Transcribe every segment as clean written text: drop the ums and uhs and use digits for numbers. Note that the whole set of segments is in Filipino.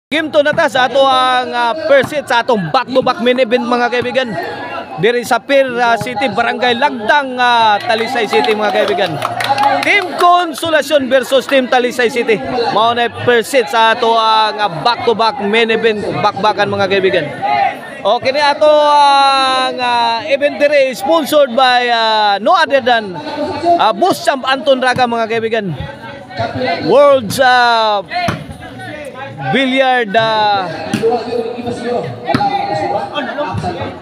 Game to na ta sa ato ang first hit sa atong back-to-back main event mga kaibigan. Diri sa Pier City, Barangay Lagdang, Talisay City mga kaibigan. Team Consolacion versus Team Talisay City. Mao na first hit sa ato ang back-to-back main event, bakbakan mga kaibigan. Okay ni ato ang event diri sponsored by no other than Boss Champ Anton Raga mga kaibigan. World's billiard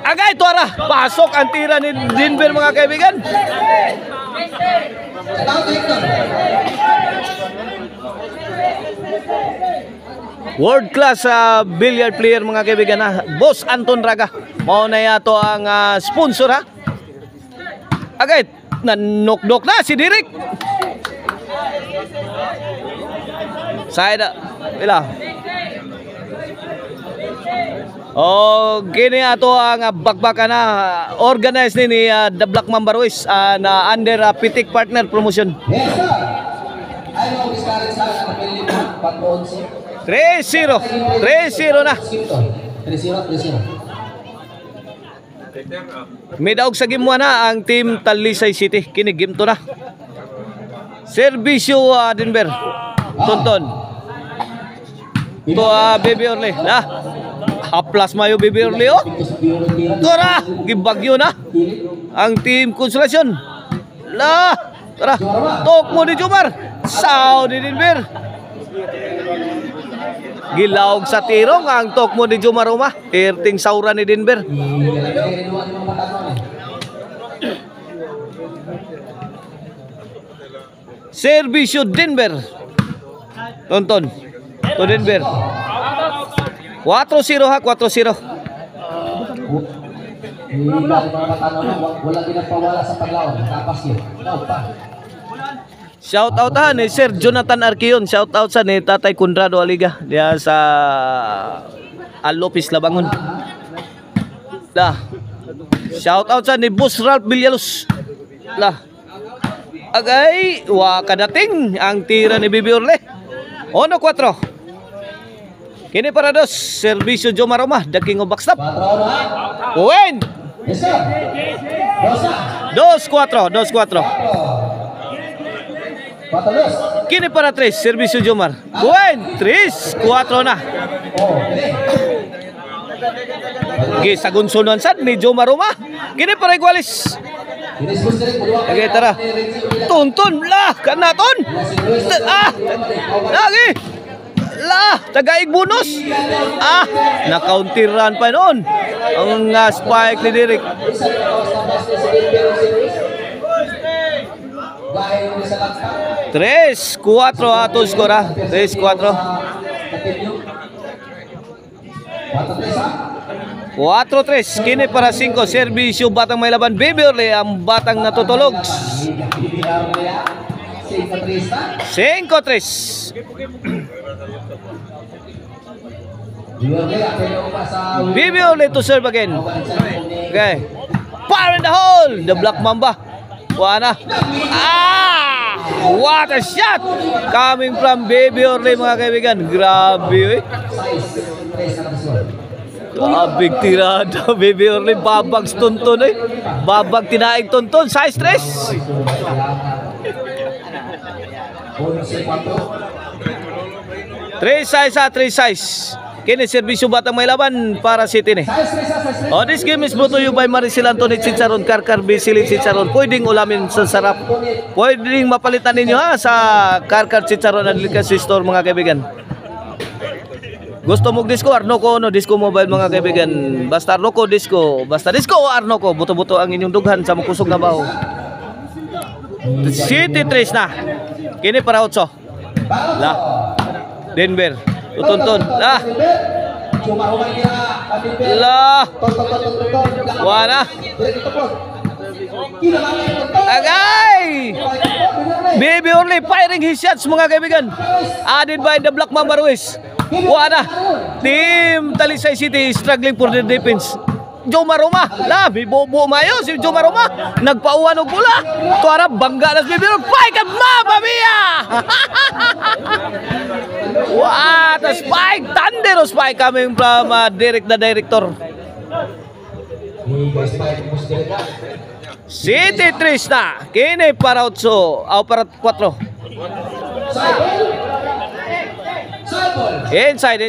agay tuara pasok ang tira ni Denver mga kaibigan. World class billiard player mga kaibigan Boss Anton Raga. Mao na yato ang sponsor agay nanokdok na si Derek. Side ila. Gini ato ang bakbakan na organized ni The Black Mamba Ruiz na under Pitik Partner Promotion. 3-0 na. 3-0. Midaog sa game 1 na ang Team Talisay City. Kini game to na. Servisyo Denver. Tonton. To Baby Orly na. Haplas mayo Baby Orly Tara, gibagyo na ang Team Consolacion. La, tara. Tok mo ni Jomar. Sao ni Denver. Gilawg sa tirong ang tok mo ni Jomar Uma. Irting saura ni Denver. Servisyo Denver. Tonton. To Denver. 4-0 ha, 4-0. Shout out ni Sir Jonathan Arquion. Shout out sa ni Tatay Conrado Aliga diya sa Alopis Labangon. Lah. Shout out sa ni Boss Ralph Villalos. Lah. Agay, wa kadating ang tira ni Bibi Orle. 1-4. Kini para dos, Servisyo Jomar Uma, the king of backstop. Win! 2-4. Kini para 3, Servisyo Jomar. Win! 3-4 na. Gisagunsunan sad ni Jomar Uma. Kini para igualis. Okay, tara. Tuntun lah, kanaton. Lagi. Lah, tagaig bonus. Na-counteran pa noon ang spike ni Derek. 3-4 ato skor 3-4. 4-3. Kini para 5. Servisyo Batang May Laban. Baby Orly ang batang natutulog. 5-3. Baby Orly to serve again. Okay. Fire in the hole. The Black Mamba. Wana. What a shot coming from Baby Orly mga kaibigan. Grabe big tirada Baby Orly. Babag tunton babag tinaig tunton. Size 3 size. Kini Servisyo Batang May Laban para City ni. This game is brought to you by Maricel Antoinette Chicharon, Karkar Bisilin Chicharon. Pwedeng ulamin sa sarap. Pwedeng mapalitan ninyo sa Karkar Chicharon and Delicacy Store mga kaibigan. Gusto mo disco Arnoco disco mobile mga kaibigan. Basta Arnoco disco, basta disco Arnoco. Buto-buto ang inyong dughan sa makusog na baho. City 3 na. Kini para 8. Lah. Denver. Tuntun. Lah. Lah. Wana. Agay. Baby Orly firing his shots mga kaibigan. Added by the Black Mamba Ruiz. Wana. Team Talisay City struggling for the defense. Jomar Uma. La, bibo mayo si Jomar Uma. Nagpauwan og bola. Tuara bangga nas bibiro. Spike at Mamma Mia! What a spike! Tanda There was spike coming from Derek the director. City 3 na. Kini para 8. Para 4. Inside.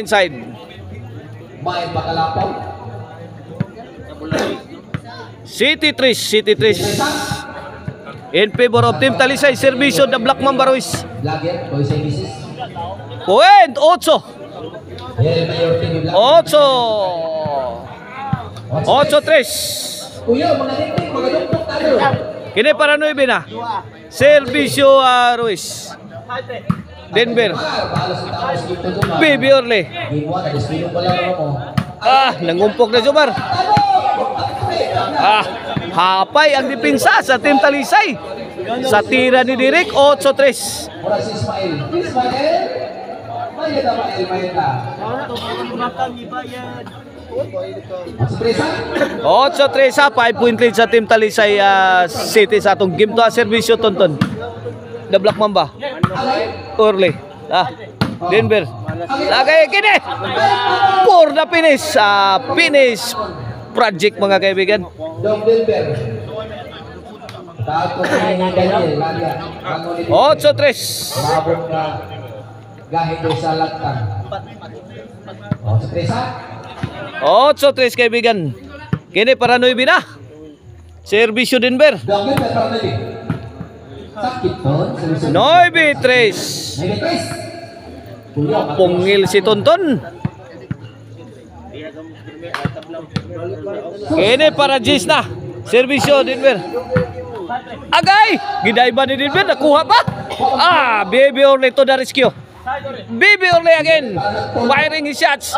May pakalapaw. City 3. In favor of Team Talisay. Servisyo the Black Mamba Ruiz. Lager, boy services. Point 8. 8-3. Kuya, mga dingding, mga dumpok tayo. Kini para 9 na. Servisyo Ruiz. Denver. Baby Orle. Nangumpok na Jomar. Hapay ang dipinsa sa Team Talisay. Sa tira ni Derek, 8-3. Mula si Ismael. Mayada. 8-3 5 point lead sa Team Talisay City sa atong game to servisyo tonton. The Black Mamba. Orle. Denver. Lagay kini. For the finish project mga kaibigan. Dong Denver. 8-3. Mabot na gahit doon sa lagtang. 8-3 kaibigan. Kini para 9 na. Servisyo Denver. Dong Denver para tadi. Sakit po. 9-3. Pungil si Tonton. Kini para Jis na. Servisyo Denver. Agay! Gidaiba ni Denver. Nakuha pa. Baby Orle to the rescue. Baby Orle again. Firing his shots.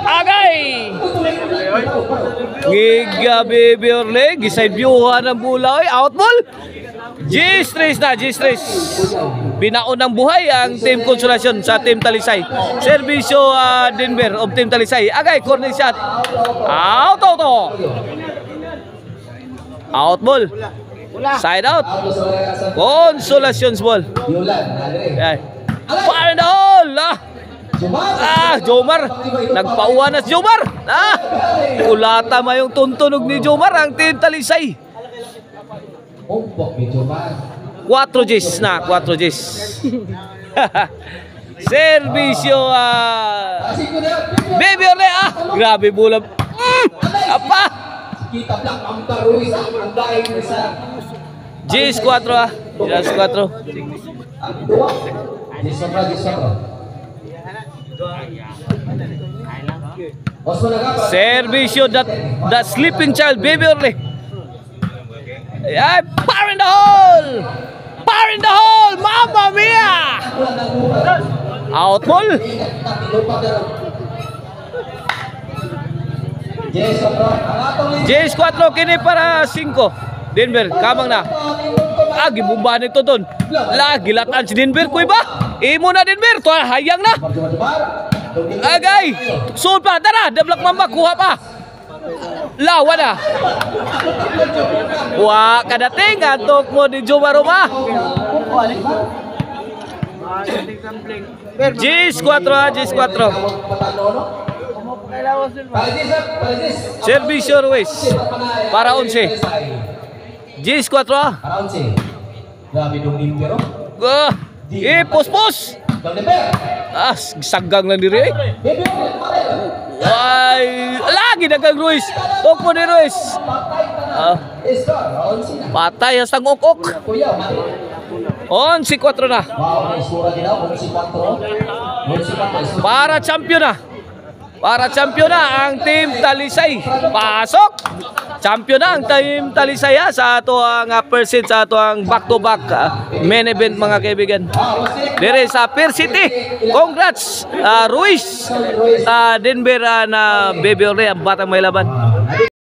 Agay! Giga Baby Orle. Giside viewhan ng bulay. Out ball. G-Stress na. Binaon ng buhay ang Team Consolation sa Team Talisay. Servisyo Denver of Team Talisay. Agay, corner shot. Out. Out ball. Side out. Consolation's ball. Fire in the hole. Jomar. Nagpauwanas Jomar. Kulata ma yung tuntunog ni Jomar ang Team Talisay. 4 Gs na. Servisyo Baby Orle. Grabe bulam. Apa? Kita Black Mamba Ruiz ang dahil sa Gs 4 Gs 4. Servisyo the sleeping child Baby Orle. Power in the hole. Mamma mia. Out ball. J4 kini para 5. Denver kamang na. Gibumba nito don. Gilatan si Denver kuy ba? Imo na Denver, to hayang na. Agay. Sul pa tara, the Black Mamba kuha pa. Lawan na. Kadating atok mo di Jomar Roma. Gs4. Servisyo Ruiz para 11. Gs4. Grabe dong limpero. Pos. Sagang lang diri. Lagi dagang Ruiz. Tokmo ni Ruiz. Patay ang ok. 11-4 na. Para champion na ang Team Talisay. Pasok. Champion na ang Team Talisay sa ato ang percent sa ato ang back-to-back main event mga kaibigan. Dire sa Pier City. Congrats Ruiz. Denver na Baby Orle ang batang may laban.